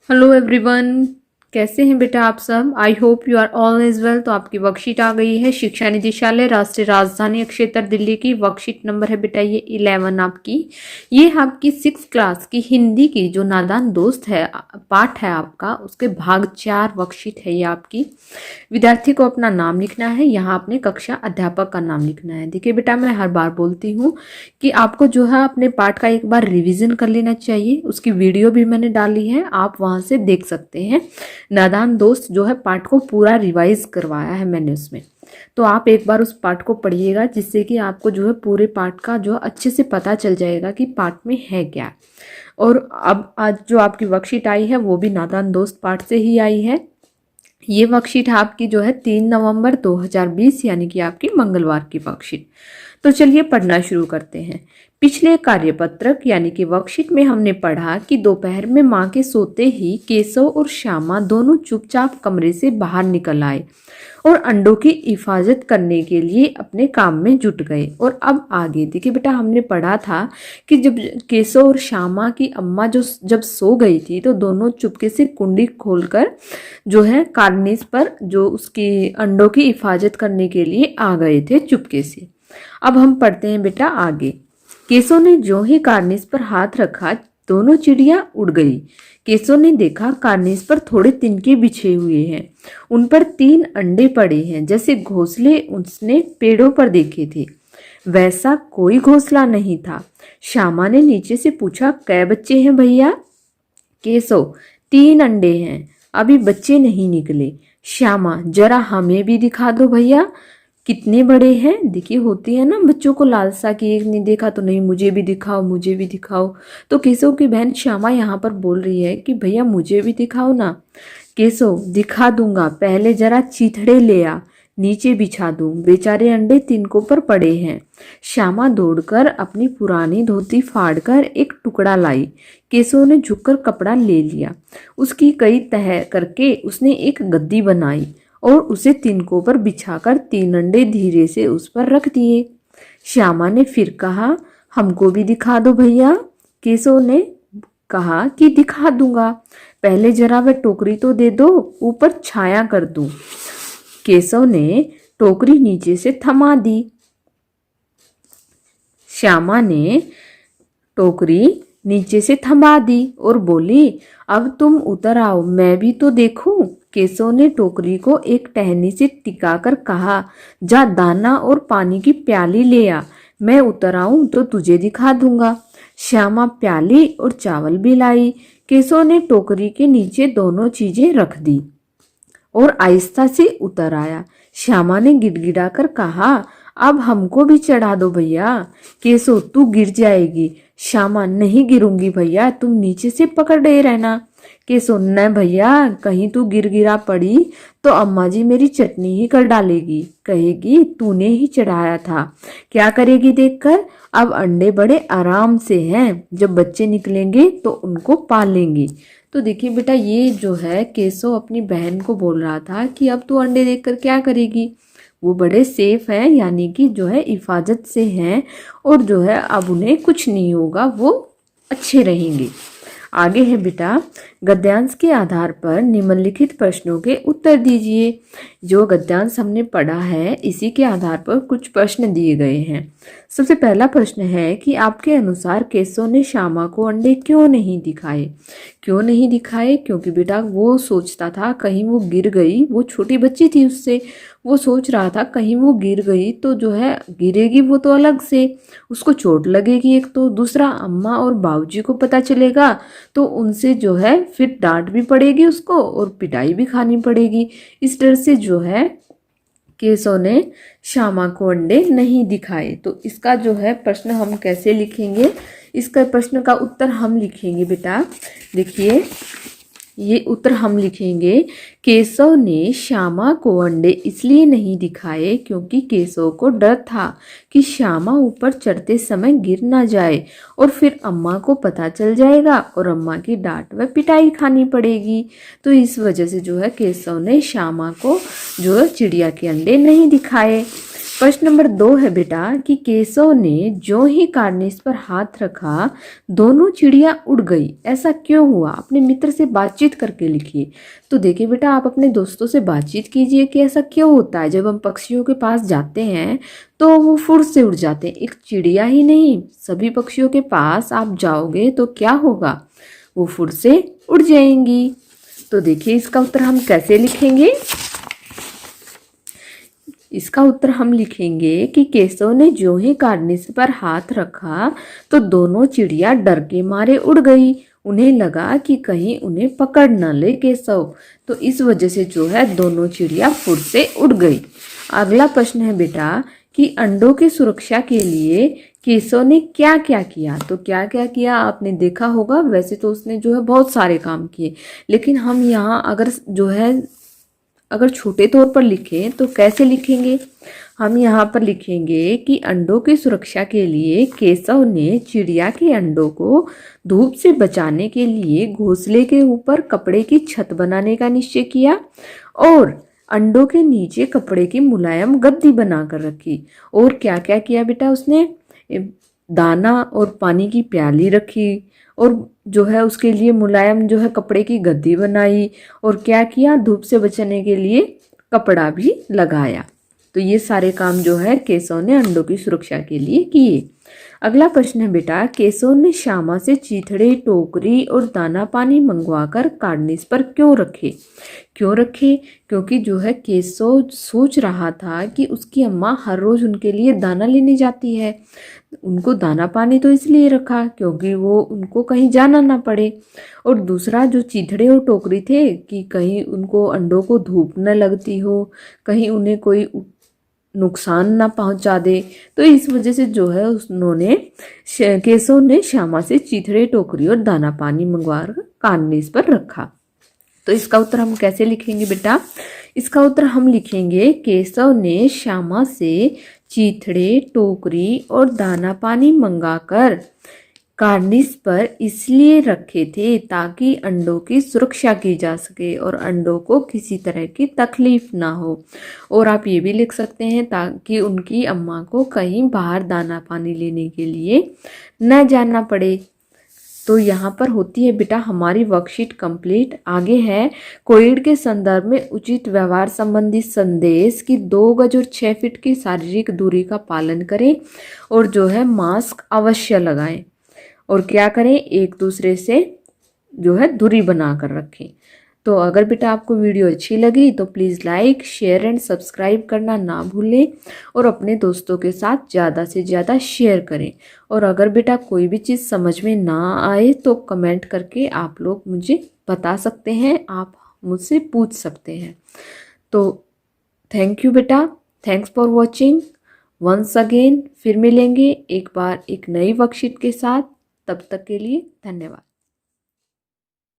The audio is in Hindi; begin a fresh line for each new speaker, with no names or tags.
Hello everyone. कैसे हैं बेटा आप सब? I hope you are all is well. तो आपकी वर्कशीट आ गई है शिक्षा निदेशालय राष्ट्रीय राजधानी क्षेत्र दिल्ली की। वर्कशीट नंबर है बेटा ये 11 आपकी। ये आपकी 6 क्लास की हिंदी की जो नादान दोस्त है पाठ है आपका, उसके भाग 4 वर्कशीट है ये आपकी। विद्यार्थी को अपना नाम लिखना है, यहाँ अपने कक्षा अध्यापक का नाम लिखना है। देखिए बेटा मैं हर बार बोलती हूँ कि आपको जो है अपने पाठ का एक बार रिवीजन कर लेना चाहिए। उसकी वीडियो भी मैंने डाली है, आप वहां से देख सकते हैं। नादान दोस्त जो है पाठ को पूरा रिवाइज करवाया है मैंने उसमें। तो आप एक बार उस पाठ को पढ़िएगा, जिससे कि आपको जो है पूरे पाठ का जो अच्छे से पता चल जाएगा कि पाठ में है क्या। और अब आज जो आपकी वर्कशीट आई है वो भी नादान दोस्त पाठ से ही आई है। ये वर्कशीट आपकी जो है 3 नवंबर 2020 यानी कि आपकी मंगलवार की वर्कशीट। तो चलिए पढ़ना शुरू करते हैं। पिछले कार्यपत्रक यानी कि वर्कशीट में हमने पढ़ा कि दोपहर में माँ के सोते ही केशव और श्यामा दोनों चुपचाप कमरे से बाहर निकल आए और अंडों की हिफाजत करने के लिए अपने काम में जुट गए। और अब आगे देखिए बेटा, हमने पढ़ा था कि जब केशव और श्यामा की अम्मा जब सो गई थी तो दोनों चुपके से कुंडी खोलकर जो है कार्निस पर जो उसकी अंडों की हिफाजत करने के लिए आ गए थे चुपके से। अब हम पढ़ते हैं बेटा आगे। केशव ने जो ही कार्निस पर हाथ रखा दोनों चिड़िया उड़ गई। केशव ने देखा कार्निस पर थोड़े तिनके बिछे हुए हैं, उन पर 3 अंडे पड़े हैं, जैसे घोंसले उसने पेड़ों पर देखे थे। वैसा कोई घोंसला नहीं था। श्यामा ने नीचे से पूछा, कै बच्चे हैं भैया? केशव, 3 अंडे हैं, अभी बच्चे नहीं निकले। श्यामा, जरा हमें भी दिखा दो भैया, कितने बड़े हैं? देखिए होती है ना बच्चों को लालसा कि एक नहीं देखा तो नहीं, मुझे भी दिखाओ मुझे भी दिखाओ। तो केशव की बहन श्यामा यहाँ पर बोल रही है कि भैया मुझे भी दिखाओ ना। केशव, दिखा दूंगा, पहले जरा चीथड़े ले आ, नीचे बिछा दूं, बेचारे अंडे तिनकों पर पड़े हैं। श्यामा दौड़कर अपनी पुरानी धोती फाड़कर एक टुकड़ा लाई। केशव ने झुककर कपड़ा ले लिया। उसकी कई तह करके उसने एक गद्दी बनाई और उसे तिनकों पर बिछाकर 3 अंडे धीरे से उस पर रख दिए। श्यामा ने फिर कहा, हमको भी दिखा दो भैया। केशव ने कहा कि दिखा दूंगा, पहले जरा वह टोकरी तो दे दो, ऊपर छाया कर दूं। केशव ने टोकरी नीचे से थमा दी। श्यामा ने टोकरी नीचे से थमा दी और बोली, अब तुम उतर आओ, मैं भी तो देखूं। केशव ने टोकरी को एक टहनी से टिकाकर कहा, जा दाना और पानी की प्याली ले आ, मैं उतर आऊं तो तुझे दिखा दूंगा। श्यामा प्याली और चावल भी लाई। केशव ने टोकरी के नीचे दोनों चीजें रख दी और आहिस्ता से उतर आया। श्यामा ने गिड़गिड़ाकर कहा, अब हमको भी चढ़ा दो भैया। केशव, तू गिर जाएगी। श्यामा, नहीं गिरूंगी भैया, तुम नीचे से पकड़े रहना। केशव, न भैया, कहीं तू गिर गिरा पड़ी तो अम्मा जी मेरी चटनी ही कर डालेगी, कहेगी तूने ही चढ़ाया था। क्या करेगी देखकर? अब अंडे बड़े आराम से हैं, जब बच्चे निकलेंगे तो उनको पाल लेंगी। तो देखिए बेटा, ये जो है केशव अपनी बहन को बोल रहा था कि अब तू अंडे देखकर क्या करेगी, वो बड़े सेफ हैं, यानी कि जो है हिफाजत से हैं और जो है अब उन्हें कुछ नहीं होगा, वो अच्छे रहेंगे। आगे है बेटा, गद्यांश के आधार पर निम्नलिखित प्रश्नों के उत्तर दीजिए। जो गद्यांश हमने पढ़ा है इसी के आधार पर कुछ प्रश्न दिए गए हैं। सबसे पहला प्रश्न है कि आपके अनुसार केशव ने श्यामा को अंडे क्यों नहीं दिखाए? क्यों नहीं दिखाए? क्योंकि बेटा वो सोचता था कहीं वो गिर गई, वो छोटी बच्ची थी, उससे वो सोच रहा था कहीं वो गिर गई तो जो है गिरेगी वो तो अलग से, उसको चोट लगेगी एक, तो दूसरा अम्मा और बाबूजी को पता चलेगा तो उनसे जो है फिर डांट भी पड़ेगी उसको और पिटाई भी खानी पड़ेगी। इस डर से जो है केशव ने श्यामा को अंडे नहीं दिखाए। तो इसका जो है प्रश्न हम कैसे लिखेंगे? इसका प्रश्न का उत्तर हम लिखेंगे बेटा, देखिए ये उत्तर हम लिखेंगे, केशव ने श्यामा को अंडे इसलिए नहीं दिखाए क्योंकि केशव को डर था कि श्यामा ऊपर चढ़ते समय गिर ना जाए और फिर अम्मा को पता चल जाएगा और अम्मा की डांट व पिटाई खानी पड़ेगी। तो इस वजह से जो है केशव ने श्यामा को जो है चिड़िया के अंडे नहीं दिखाए। प्रश्न नंबर 2 है बेटा कि केशव ने जो ही कार्निस पर हाथ रखा दोनों चिड़िया उड़ गई, ऐसा क्यों हुआ? अपने मित्र से बातचीत करके लिखिए। तो देखिए बेटा, आप अपने दोस्तों से बातचीत कीजिए कि ऐसा क्यों होता है। जब हम पक्षियों के पास जाते हैं तो वो फुर्र से उड़ जाते हैं। एक चिड़िया ही नहीं, सभी पक्षियों के पास आप जाओगे तो क्या होगा? वो फुर्र से उड़ जाएंगी। तो देखिए इसका उत्तर हम कैसे लिखेंगे। इसका उत्तर हम लिखेंगे कि केशव ने जो ही कार्निस पर हाथ रखा तो दोनों चिड़िया डर के मारे उड़ गई। उन्हें लगा कि कहीं उन्हें पकड़ न ले केशव, तो इस वजह से जो है दोनों चिड़िया फुर्र से उड़ गई। अगला प्रश्न है बेटा कि अंडों की सुरक्षा के लिए केशव ने क्या क्या किया। तो क्या क्या किया आपने देखा होगा। वैसे तो उसने जो है बहुत सारे काम किए, लेकिन हम यहाँ अगर छोटे तौर पर लिखें तो कैसे लिखेंगे। हम यहाँ पर लिखेंगे कि अंडों की सुरक्षा के लिए केशव ने चिड़िया के अंडों को धूप से बचाने के लिए घोंसले के ऊपर कपड़े की छत बनाने का निश्चय किया और अंडों के नीचे कपड़े की मुलायम गद्दी बनाकर रखी। और क्या क्या किया बेटा उसने, दाना और पानी की प्याली रखी और जो है उसके लिए मुलायम जो है कपड़े की गद्दी बनाई और क्या किया, धूप से बचने के लिए कपड़ा भी लगाया। तो ये सारे काम जो है केशव ने अंडों की सुरक्षा के लिए किए। अगला प्रश्न है बेटा, केशव ने श्यामा से चीथड़े, टोकरी और दाना पानी मंगवाकर कार्निस पर क्यों रखे। क्योंकि जो है केशव सोच रहा था कि उसकी अम्मा हर रोज उनके लिए दाना लेने जाती है। उनको दाना पानी तो इसलिए रखा क्योंकि वो उनको कहीं जाना ना पड़े। और दूसरा जो चीथड़े और टोकरी थे कि कहीं उनको अंडों को धूप न लगती हो, कहीं उन्हें कोई नुकसान ना पहुंचा दे। तो इस वजह से जो है केशव ने श्यामा से चीथड़े, टोकरी और दाना पानी मंगवा कार्निस पर रखा। तो इसका उत्तर हम कैसे लिखेंगे बेटा। इसका उत्तर हम लिखेंगे केशव ने श्यामा से चीथड़े, टोकरी और दाना पानी मंगाकर कार्निस पर इसलिए रखे थे ताकि अंडों की सुरक्षा की जा सके और अंडों को किसी तरह की तकलीफ ना हो। और आप ये भी लिख सकते हैं ताकि उनकी अम्मा को कहीं बाहर दाना पानी लेने के लिए न जाना पड़े। तो यहाँ पर होती है बेटा हमारी वर्कशीट कंप्लीट। आगे है कोविड के संदर्भ में उचित व्यवहार संबंधी संदेश कि 2 गज और 6 फीट की शारीरिक दूरी का पालन करें और जो है मास्क अवश्य लगाएं और क्या करें, एक दूसरे से जो है दूरी बना कर रखें। तो अगर बेटा आपको वीडियो अच्छी लगी तो please like, share and subscribe करना ना भूलें और अपने दोस्तों के साथ ज़्यादा से ज़्यादा शेयर करें। और अगर बेटा कोई भी चीज़ समझ में ना आए तो कमेंट करके आप लोग मुझे बता सकते हैं, आप मुझसे पूछ सकते हैं। तो थैंक यू बेटा, thanks for watching once again. फिर मिलेंगे एक बार एक नई वर्कशीट के साथ। तब तक के लिए धन्यवाद।